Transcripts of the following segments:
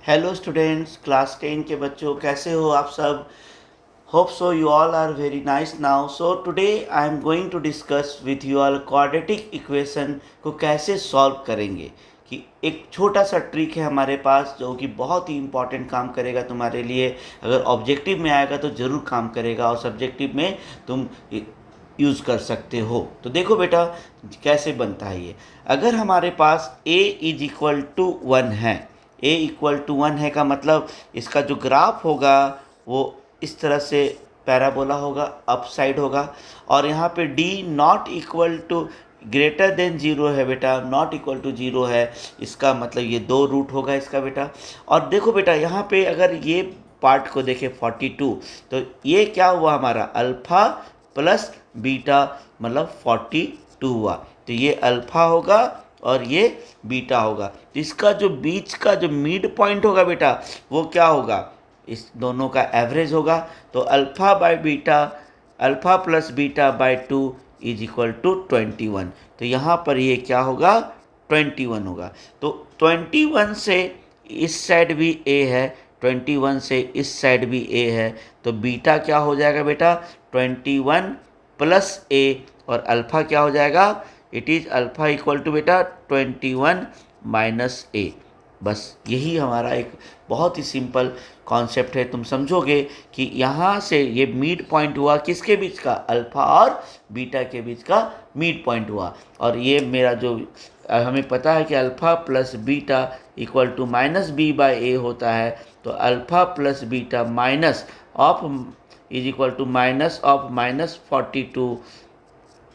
Hello students, class 10 के बच्चों, कैसे हो आप सब? Hope so you all are very nice now. So today I am going to discuss with you all quadratic equation को कैसे सॉल्व करेंगे. कि एक छोटा सा ट्रिक है हमारे पास जो कि बहुत ही इंपॉर्टेंट काम करेगा तुम्हारे लिए. अगर ऑब्जेक्टिव में आएगा तो ज़रूर काम करेगा और सब्जेक्टिव में तुम यूज़ कर सकते हो. तो देखो बेटा कैसे बनता है ये. अगर हमारे पास a इज इक्वल टू 1 है, a इक्वल टू 1 है का मतलब इसका जो ग्राफ होगा वो इस तरह से पैराबोला होगा, अप साइड होगा. और यहाँ पे d not equal to greater than zero है बेटा, नॉट इक्वल टू जीरो है, इसका मतलब ये 2 रूट होगा इसका बेटा. और देखो बेटा यहाँ पे अगर ये पार्ट को देखें 42, तो ये क्या हुआ हमारा अल्फ़ा प्लस बीटा मतलब 42 हुआ. तो ये अल्फ़ा होगा और ये बीटा होगा. तो इसका जो बीच का जो मिड पॉइंट होगा बेटा वो क्या होगा, इस दोनों का एवरेज होगा. तो alpha by beta, alpha plus beta by 2 is equal to 21. तो यहाँ पर ये क्या होगा 21 होगा. तो 21 से इस साइड भी a है, 21 से इस साइड भी a है. तो बीटा क्या हो जाएगा बेटा 21 प्लस a और अल्फ़ा क्या हो जाएगा, it is alpha equal to बेटा 21 माइनस a. बस यही हमारा एक बहुत ही सिंपल कॉन्सेप्ट है. तुम समझोगे कि यहाँ से ये मिड पॉइंट हुआ किसके बीच का, अल्फ़ा और बीटा के बीच का मिड पॉइंट हुआ. और ये मेरा जो हमें पता है कि alpha plus beta equal to minus B by A होता है. तो alpha plus beta minus of is equal to minus of minus 42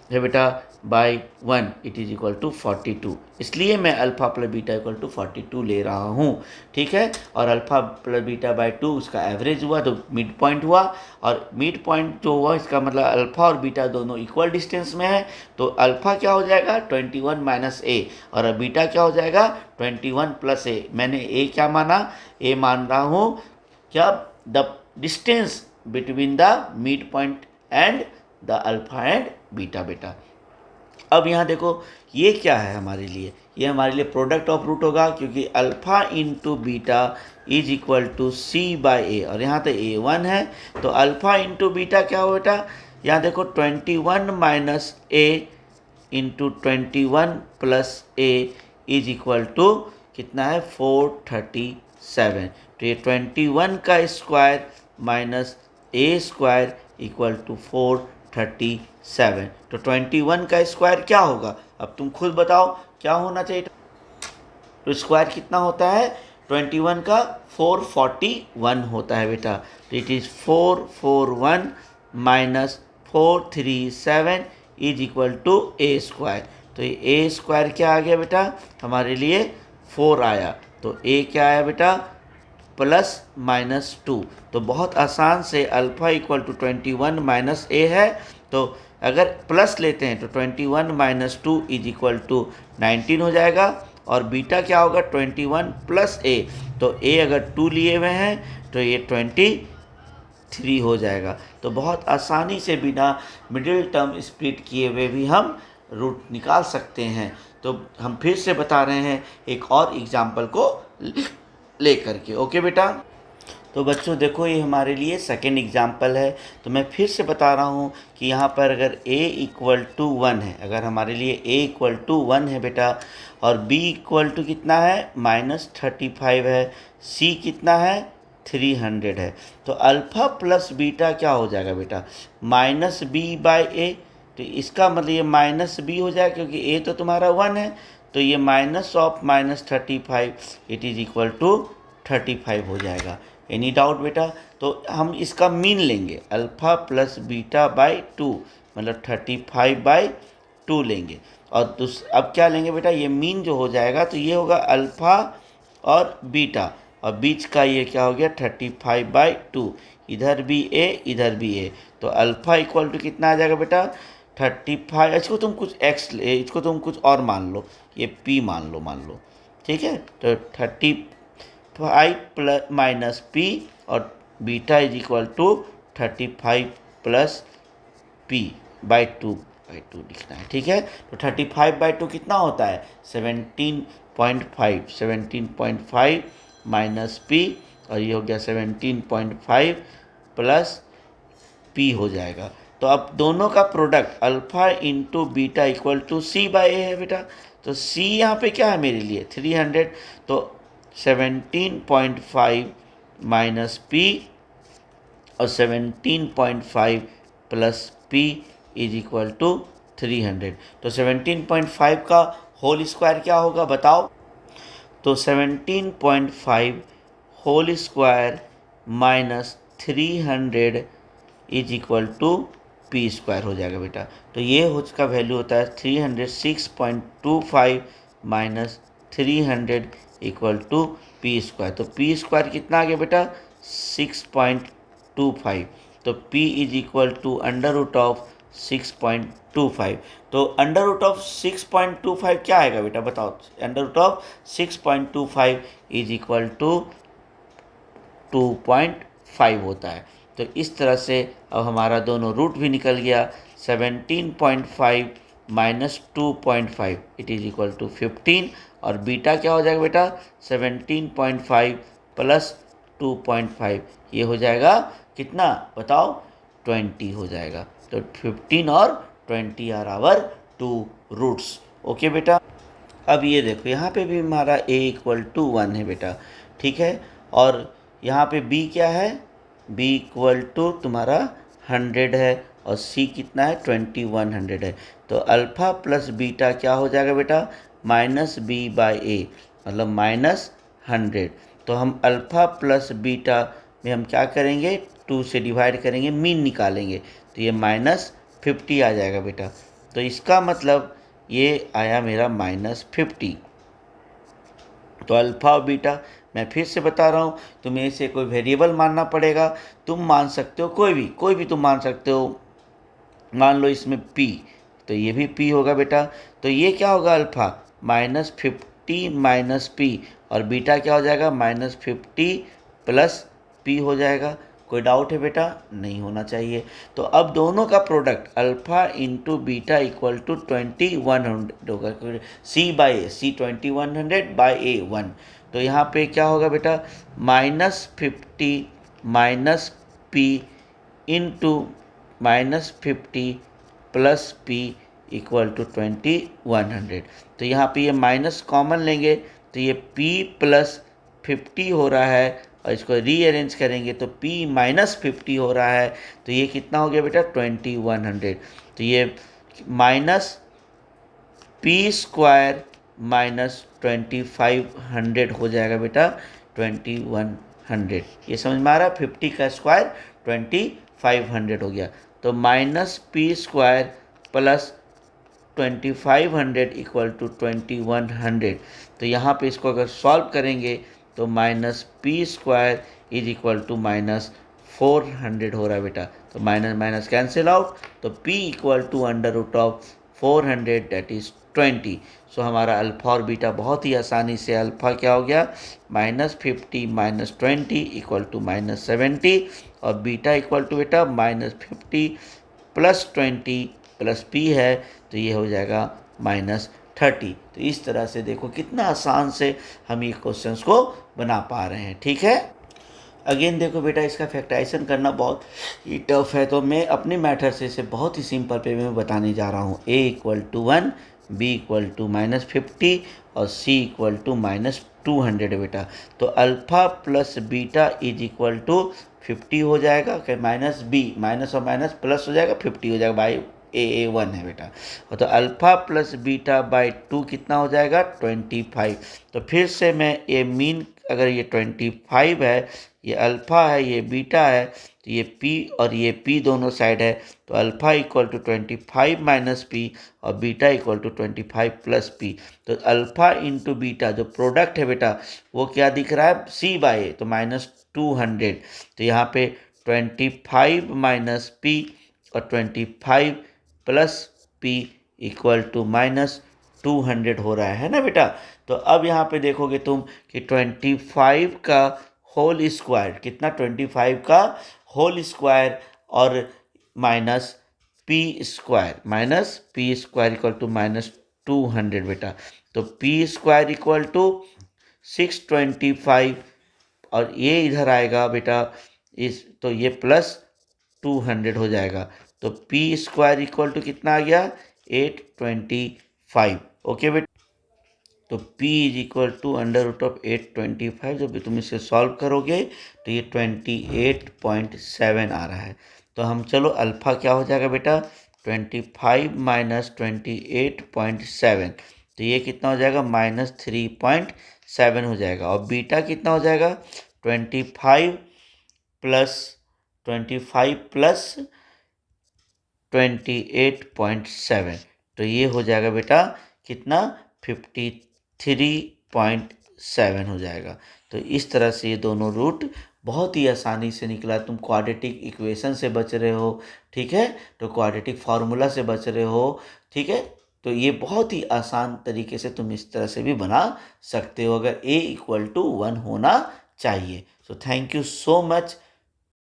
है बेटा by 1, it is equal to 42. इसलिए मैं alpha plus beta equal to 42 ले रहा हूँ. ठीक है. और अल्फ़ा प्लस बीटा बाई 2 उसका एवरेज हुआ तो मिड पॉइंट हुआ. और मिड पॉइंट जो हुआ इसका मतलब अल्फ़ा और बीटा दोनों इक्वल डिस्टेंस में है. तो अल्फ़ा क्या हो जाएगा 21 माइनस ए और बीटा क्या हो जाएगा 21 प्लस ए. मैंने ए क्या माना, ए मान रहा हूँ क्या, the distance between the mid point and the alpha and beta बेटा. अब यहाँ देखो ये क्या है हमारे लिए, ये हमारे लिए प्रोडक्ट ऑफ रूट होगा क्योंकि alpha into beta is equal to C by A और यहाँ तो ए 1 है. तो अल्फ़ा इंटू बीटा क्या हो बेटा, यहाँ देखो 21 minus a into 21 plus a is equal to कितना है 437. तो ये 21 का square minus a square equal to 437. तो 21 का स्क्वायर क्या होगा, अब तुम खुद बताओ क्या होना चाहिए. तो स्क्वायर कितना होता है 21 का 441 होता है बेटा. तो it is 441 minus 437 is equal to a square. तो ये ए स्क्वायर क्या आ गया बेटा हमारे लिए 4 आया. तो ए क्या आया बेटा प्लस माइनस 2. तो बहुत आसान से अल्फ़ा इक्वल टू 21 माइनस ए है. तो अगर प्लस लेते हैं तो 21 माइनस 2 इज इक्वल टू 19 हो जाएगा. और बीटा क्या होगा 21 प्लस ए. तो ए अगर 2 लिए हुए हैं तो ये 23 हो जाएगा. तो बहुत आसानी से बिना मिडिल टर्म स्प्लिट किए हुए भी हम रूट निकाल सकते हैं. तो हम फिर से बता रहे हैं एक और एग्जाम्पल को ले करके. ओके बेटा. तो बच्चों देखो ये हमारे लिए सेकेंड एग्जाम्पल है. तो मैं फिर से बता रहा हूँ कि यहाँ पर अगर a इक्वल टू 1 है, अगर हमारे लिए a इक्वल टू 1 है बेटा और b इक्वल टू कितना है -35 है, c कितना है 300 है. तो अल्फ़ा प्लस बीटा क्या हो जाएगा बेटा माइनस बी बाई ए. तो इसका मतलब ये माइनस बी हो जाएगा क्योंकि a तो तुम्हारा 1 है. तो ये minus of -35 it is equal to 35 हो जाएगा. एनी डाउट बेटा. तो हम इसका मीन लेंगे अल्फ़ा प्लस बीटा बाई 2 मतलब 35 बाई 2 लेंगे. और अब क्या लेंगे बेटा, ये मीन जो हो जाएगा तो ये होगा अल्फ़ा और बीटा और बीच का ये क्या हो गया 35 बाई 2. इधर भी ए इधर भी ए. तो अल्फ़ा इक्वल टू कितना आ जाएगा बेटा 35. इसको तुम कुछ एक्स इसको तुम कुछ और मान लो, ये पी मान लो. ठीक है. तो 35 प्लस माइनस पी और beta is equal to 35 plus p by 2 लिखना है. ठीक है. तो 35 बाई 2 कितना होता है 17.5 माइनस पी, और ये हो गया 17.5 प्लस पी हो जाएगा। तो अब दोनों का product alpha into beta equal to C by A है बेटा। तो सी यहाँ पे क्या है मेरे लिए 300, तो 17.5 माइनस पी और 17.5 plus p is equal to 300। तो 17.5 का होल स्क्वायर क्या होगा बताओ। तो 17.5 whole square minus 300 is equal to p square हो जाएगा बेटा। तो ये उसका वैल्यू होता है 306.25 minus 300 equal to p square. तो पी स्क्वायर कितना आ गया बेटा 6.25। तो p is equal to under root of 6.25। तो अंडर रूट ऑफ 6.25 क्या आएगा बेटा बताओ। Under root of 6.25 is equal to 2.5 होता है। तो इस तरह से अब हमारा दोनों रूट भी निकल गया। 17.5 minus 2.5 it is equal to 15, और बीटा क्या हो जाएगा बेटा 17.5 प्लस 2.5, ये हो जाएगा कितना बताओ 20 हो जाएगा। तो 15 और 20 are our two roots. Okay बेटा। अब ये देखो यहाँ पे भी हमारा a इक्वल टू 1 है बेटा, ठीक है। और यहाँ पे b क्या है, b इक्वल टू तुम्हारा 100 है, और c कितना है 2100 है। तो अल्फ़ा प्लस बीटा क्या हो जाएगा बेटा माइनस बी बाई ए, मतलब माइनस 100। तो हम अल्फ़ा प्लस बीटा में हम क्या करेंगे 2 से डिवाइड करेंगे, मीन निकालेंगे, तो ये माइनस 50 आ जाएगा बेटा। तो इसका मतलब ये आया मेरा -50। तो अल्फ़ा और बीटा मैं फिर से बता रहा हूँ, तुम्हें इसे कोई वेरिएबल मानना पड़ेगा। तुम मान सकते हो कोई भी तुम मान सकते हो। मान लो इसमें p, तो ये भी p होगा बेटा। तो ये क्या होगा अल्फ़ा -50 माइनस पी, और बीटा क्या हो जाएगा -50 प्लस p हो जाएगा। कोई डाउट है बेटा, नहीं होना चाहिए। तो अब दोनों का product alpha into beta equal to 2100 होगा, सी बाई ए, सी 2100 बाई ए 1। तो यहाँ पे क्या होगा बेटा -50 minus p into -50 plus p equal to 2100। तो यहाँ पे ये माइनस कॉमन लेंगे, तो ये p प्लस 50 हो रहा है, और इसको रीअरेंज करेंगे तो p माइनस 50 हो रहा है। तो ये कितना हो गया बेटा 2100। तो ये माइनस पी स्क्वायर माइनस 2500 हो जाएगा बेटा 2100। ये समझ में आ रहा है, 50 का स्क्वायर 2500 हो गया। तो minus p square plus 2500 equal to 2100। तो यहाँ पे इसको अगर सॉल्व करेंगे तो minus p square is equal to minus 400 हो रहा है बेटा। तो माइनस माइनस कैंसिल आउट, तो p equal to under root of 400 that is 20। So हमारा अल्फ़ा और बीटा बहुत ही आसानी से, अल्फ़ा क्या हो गया -50 माइनस 20 इक्वल टू -70, और बीटा इक्वल टू बेटा -50 प्लस 20 प्लस p है, तो ये हो जाएगा -30। तो इस तरह से देखो कितना आसान से हम ये क्वेश्चंस को बना पा रहे हैं, ठीक है। अगेन देखो बेटा, इसका फैक्टराइजेशन करना बहुत ही टफ है, तो मैं अपने मेथड से इसे बहुत ही सिंपल पे मैं बताने जा रहा हूँ। a equal to 1, b equal to -50 और c इक्वल टू -200 बेटा। तो alpha plus beta is equal to 50 हो जाएगा, कि माइनस b माइनस और माइनस प्लस हो जाएगा 50 हो जाएगा, बाई ए 1 है बेटा। और तो अल्फ़ा प्लस बीटा बाई 2 कितना हो जाएगा 25। तो फिर से मैं ये मीन, अगर ये 25 है, ये अल्फ़ा है, ये बीटा है, तो ये p और ये p दोनों साइड है, तो alpha equal to 25 minus P और beta equal to 25 plus P. तो अल्फ़ा इंटू बीटा जो प्रोडक्ट है बेटा वो क्या दिख रहा है c बाई ए, तो -200। तो यहाँ पे 25 माइनस पी और 25 प्लस पी इक्वल टू -200 हो रहा है ना बेटा। तो अब यहाँ पे देखोगे तुम कि 25 का होल स्क्वायर कितना 25 का होल स्क्वायर और minus p square equal to -200 बेटा। तो पी स्क्वायर इक्वल टू 625 और ये इधर आएगा बेटा इस, तो ये प्लस 200 हो जाएगा। तो पी स्क्वायर इक्वल टू कितना आ गया 825। ओके बेटा, तो p is equal to under root of 825। जब तुम इसे सॉल्व करोगे तो ये 28.7 आ रहा है। तो हम चलो अल्फ़ा क्या हो जाएगा बेटा 25 माइनस 28.7, तो ये कितना हो जाएगा -3.7 हो जाएगा। और बीटा कितना हो जाएगा 25 प्लस 28.7, तो ये हो जाएगा बेटा कितना 53.7 हो जाएगा। तो इस तरह से ये दोनों रूट बहुत ही आसानी से निकला। तुम क्वाड्रेटिक इक्वेशन से बच रहे हो, ठीक है, तो क्वाड्रेटिक फार्मूला से बच रहे हो, ठीक है। तो ये बहुत ही आसान तरीके से तुम इस तरह से भी बना सकते हो, अगर a = 1 होना चाहिए। So thank you so much